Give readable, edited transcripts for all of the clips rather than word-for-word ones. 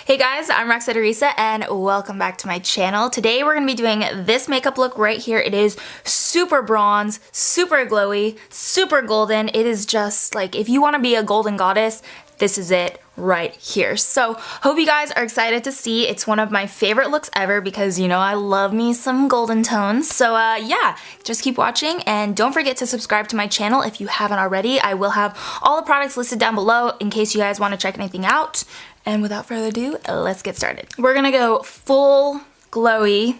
Hey guys, I'm Roxette Arisa and welcome back to my channel. Today we're going to be doing this makeup look right here. It is super bronze, super glowy, super golden. It is just like if you want to be a golden goddess, this is it right here. So hope you guys are excited to see. It's one of my favorite looks ever because you know I love me some golden tones. So yeah, just keep watching and don't forget to subscribe to my channel if you haven't already. I will have all the products listed down below in case you guys want to check anything out. And without further ado, let's get started. We're gonna go full glowy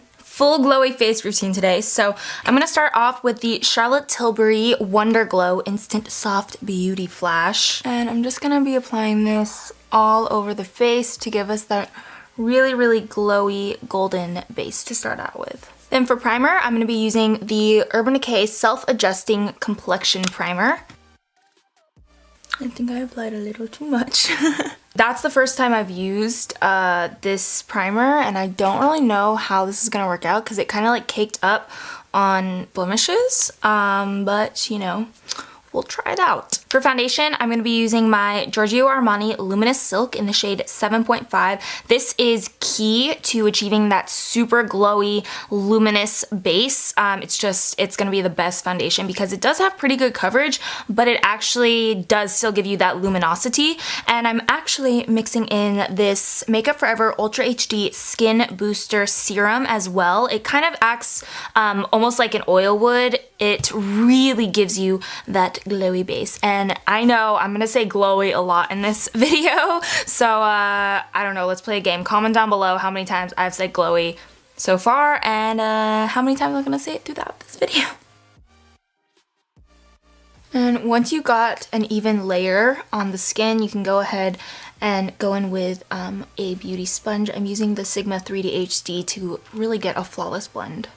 face routine today. So I'm gonna start off with the Charlotte Tilbury Wonder Glow Instant Soft Beauty Flash. And I'm just gonna be applying this all over the face to give us that really glowy golden base to start out with. Then for primer, I'm gonna be using the Urban Decay Self-Adjusting Complexion Primer. I think I applied a little too much. That's the first time I've used this primer, and I don't really know how this is gonna work out because it kind of like caked up on blemishes, but you know, we'll try it out. For foundation, I'm going to be using my Giorgio Armani Luminous Silk in the shade 7.5. This is key to achieving that super glowy, luminous base. It's going to be the best foundation because it does have pretty good coverage, but it actually does still give you that luminosity. And I'm actually mixing in this Makeup Forever Ultra HD Skin Booster Serum as well. It kind of acts almost like an oil would. It really gives you that glowy base. And I know I'm gonna say glowy a lot in this video, so I don't know, let's play a game. Comment down below how many times I've said glowy so far and how many times I'm gonna say it throughout this video. And once you got an even layer on the skin, you can go ahead and go in with a beauty sponge. I'm using the Sigma 3D HD to really get a flawless blend.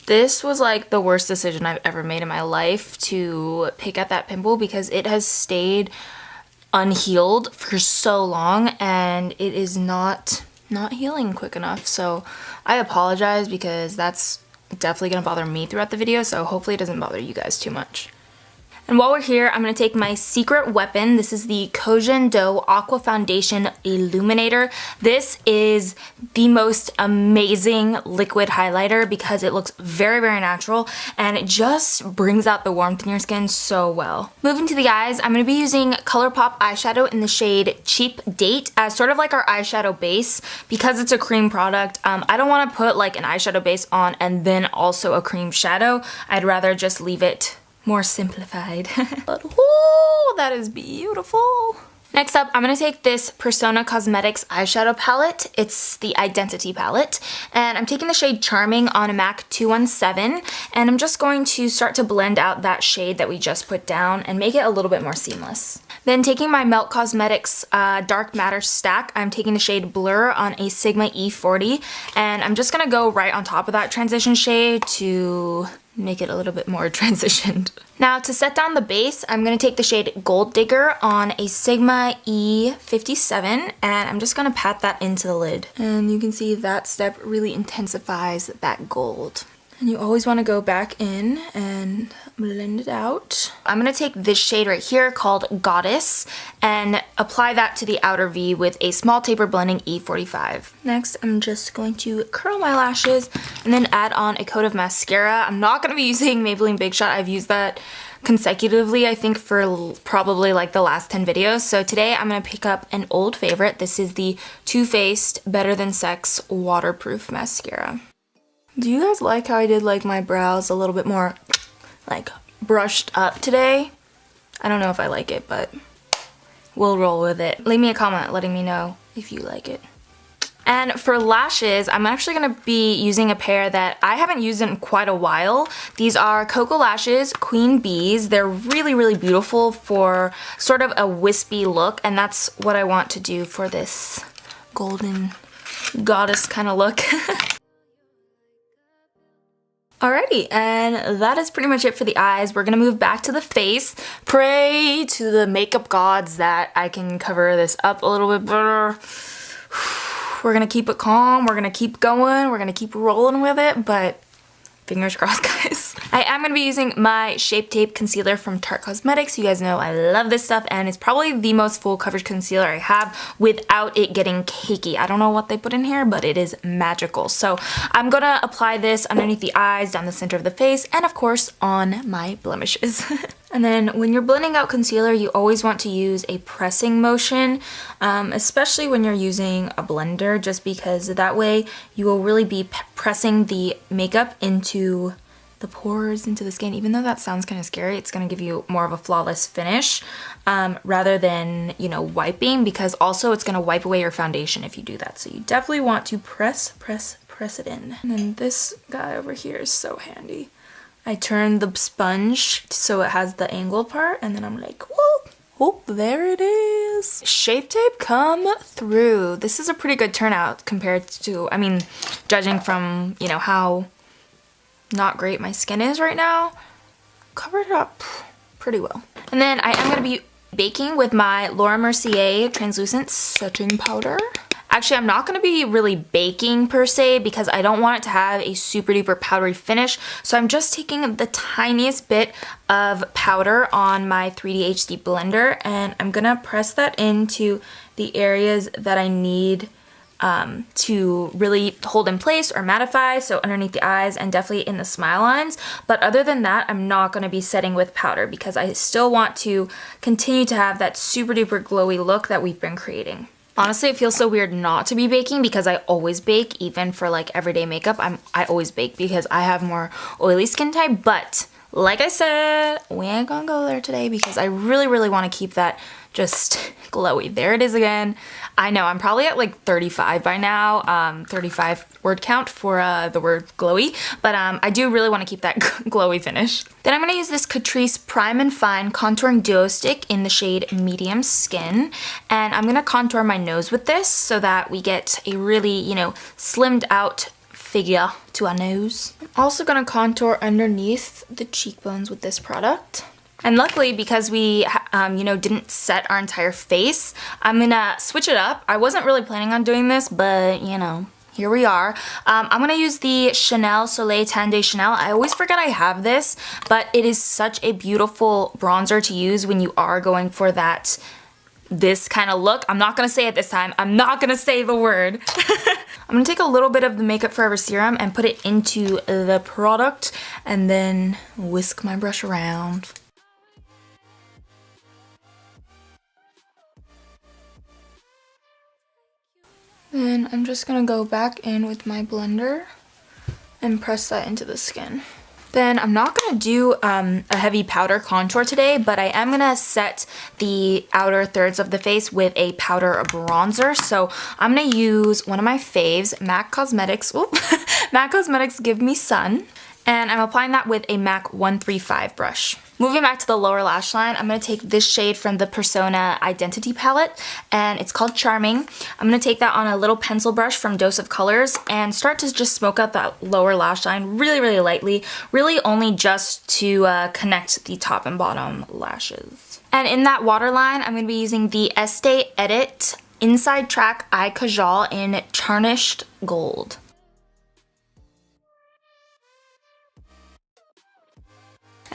This was like the worst decision I've ever made in my life to pick at that pimple because it has stayed unhealed for so long and it is not healing quick enough. So I apologize because that's definitely gonna bother me throughout the video, so hopefully it doesn't bother you guys too much. And while we're here, I'm going to take my secret weapon. This is the Kojin Do Aqua Foundation Illuminator. This is the most amazing liquid highlighter because it looks very natural and it just brings out the warmth in your skin so well. Moving to the eyes, I'm going to be using ColourPop eyeshadow in the shade Cheap Date as sort of like our eyeshadow base. Because it's a cream product, I don't want to put like an eyeshadow base on and then also a cream shadow. I'd rather just leave it more simplified. But whoo, that is beautiful. Next up, I'm gonna take this Persona Cosmetics eyeshadow palette. It's the Identity palette. And I'm taking the shade Charming on a MAC 217. And I'm just going to start to blend out that shade that we just put down and make it a little bit more seamless. Then taking my Melt Cosmetics Dark Matter stack, I'm taking the shade Blur on a Sigma E40. And I'm just gonna go right on top of that transition shade to make it a little bit more transitioned. Now to set down the base, I'm going to take the shade Gold Digger on a Sigma E57 and I'm just going to pat that into the lid. And you can see that step really intensifies that gold. And you always want to go back in and blend it out. I'm going to take this shade right here called Goddess and apply that to the outer V with a small taper blending E45. Next, I'm just going to curl my lashes and then add on a coat of mascara. I'm not going to be using Maybelline Big Shot. I've used that consecutively, I think, for probably like the last 10 videos. So today I'm going to pick up an old favorite. This is the Too Faced Better Than Sex Waterproof Mascara. Do you guys like how I did like my brows a little bit more like brushed up today? I don't know if I like it, but we'll roll with it. Leave me a comment letting me know if you like it. And for lashes, I'm actually going to be using a pair that I haven't used in quite a while. These are Cocoa Lashes Queen Bees. They're really beautiful for sort of a wispy look, and that's what I want to do for this golden goddess kind of look. Alrighty, and that is pretty much it for the eyes. We're gonna move back to the face. Pray to the makeup gods that I can cover this up a little bit better. We're gonna keep it calm, we're gonna keep going, we're gonna keep rolling with it, but Fingers crossed, guys. I am going to be using my Shape Tape Concealer from Tarte Cosmetics. You guys know I love this stuff, and it's probably the most full coverage concealer I have without it getting cakey. I don't know what they put in here, but it is magical. So I'm going to apply this underneath the eyes, down the center of the face, and of course on my blemishes. And then when you're blending out concealer, you always want to use a pressing motion, especially when you're using a blender, just because that way you will really be pressing the makeup into the pores, into the skin. Even though that sounds kind of scary, it's going to give you more of a flawless finish rather than, you know, wiping, because also it's going to wipe away your foundation if you do that. So you definitely want to press it in. And then this guy over here is so handy. I turn the sponge so it has the angled part, and then I'm like, whoop, whoop, there it is. Shape Tape come through. This is a pretty good turnout compared to, I mean, judging from, you know, how not great my skin is right now. Covered it up pretty well. And then I am going to be baking with my Laura Mercier translucent setting powder. Actually, I'm not going to be really baking per se because I don't want it to have a super duper powdery finish. So I'm just taking the tiniest bit of powder on my 3D HD blender, and I'm going to press that into the areas that I need to really hold in place or mattify, so underneath the eyes and definitely in the smile lines. But other than that, I'm not going to be setting with powder because I still want to continue to have that super duper glowy look that we've been creating. Honestly, it feels so weird not to be baking because I always bake, even for like everyday makeup. I always bake because I have more oily skin type, but like I said, we ain't gonna go there today because I really, really want to keep that just glowy. There it is again. I know I'm probably at like 35 by now, 35 word count for the word glowy, but I do really want to keep that glowy finish. Then I'm going to use this Catrice Prime and Fine Contouring Duo Stick in the shade Medium Skin, and I'm going to contour my nose with this so that we get a really, you know, slimmed out figure to our nose. I'm also going to contour underneath the cheekbones with this product. And luckily, because we, you know, didn't set our entire face, I'm gonna switch it up. I wasn't really planning on doing this, but, you know, here we are. I'm gonna use the Chanel Soleil Tan de Chanel. I always forget I have this, but it is such a beautiful bronzer to use when you are going for this kind of look. I'm not gonna say it this time. I'm not gonna say the word. I'm gonna take a little bit of the Makeup Forever serum and put it into the product and then whisk my brush around. Then I'm just gonna go back in with my blender and press that into the skin. Then I'm not gonna do a heavy powder contour today, but I am gonna set the outer thirds of the face with a powder bronzer. So I'm gonna use one of my faves, MAC Cosmetics, MAC Cosmetics Give Me Sun. And I'm applying that with a MAC 135 brush. Moving back to the lower lash line, I'm going to take this shade from the Persona Identity palette, and it's called Charming. I'm going to take that on a little pencil brush from Dose of Colors and start to just smoke out that lower lash line really, really lightly, really only just to connect the top and bottom lashes. And in that waterline, I'm going to be using the Estee Edit Inside Track Eye Kajal in Tarnished Gold.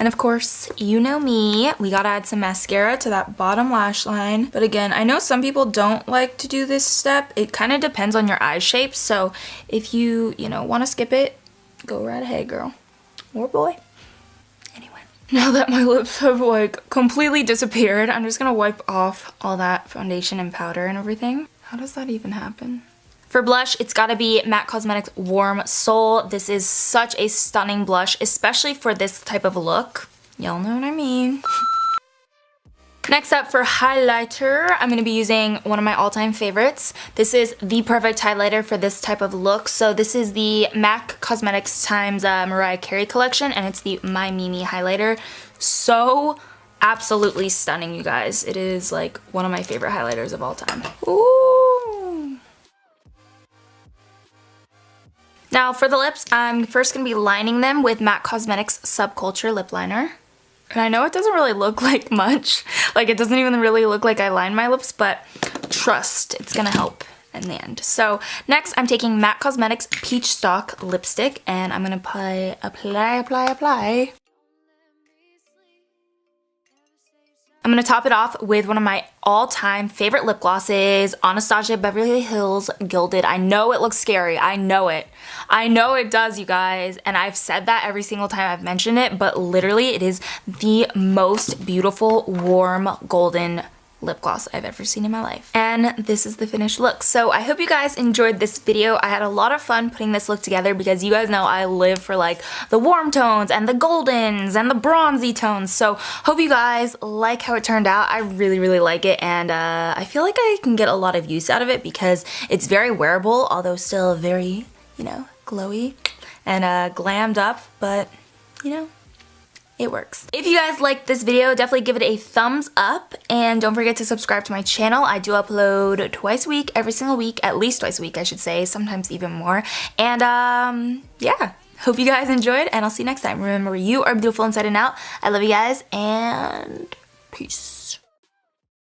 And of course, you know me, we gotta add some mascara to that bottom lash line. But again, I know some people don't like to do this step. It kind of depends on your eye shape. So if you know, want to skip it, go right ahead, girl. Or boy. Anyway. Now that my lips have like completely disappeared, I'm just gonna wipe off all that foundation and powder and everything. How does that even happen? For blush, it's gotta be MAC Cosmetics Warm Soul. This is such a stunning blush, especially for this type of look. Y'all know what I mean. Next up for highlighter, I'm gonna be using one of my all-time favorites. This is the perfect highlighter for this type of look. So this is the MAC Cosmetics times Mariah Carey collection, and it's the My Mimi highlighter. So absolutely stunning, you guys. It is like one of my favorite highlighters of all time. Ooh. Now for the lips, I'm first going to be lining them with MAC Cosmetics Subculture Lip Liner. And I know it doesn't really look like much. Like, it doesn't even really look like I lined my lips, but trust, it's going to help. in the end. So next I'm taking MAC Cosmetics Peach Stock Lipstick, and I'm gonna apply. I'm gonna top it off with one of my all-time favorite lip glosses, Anastasia Beverly Hills Gilded. I know it looks scary, I know it. I know it does, you guys, and I've said that every single time I've mentioned it, but literally it is the most beautiful, warm, golden lip gloss I've ever seen in my life. And this is the finished look. So I hope you guys enjoyed this video. I had a lot of fun putting this look together because you guys know I live for like the warm tones and the goldens and the bronzy tones. So hope you guys like how it turned out. I really, really like it, and I feel like I can get a lot of use out of it because it's very wearable, although still very, you know, glowy and glammed up, but you know, it works. If you guys liked this video, definitely give it a thumbs up, and don't forget to subscribe to my channel. I do upload twice a week, every single week, at least twice a week I should say, sometimes even more. And yeah, hope you guys enjoyed, and I'll see you next time. Remember, you are beautiful inside and out. I love you guys, and peace.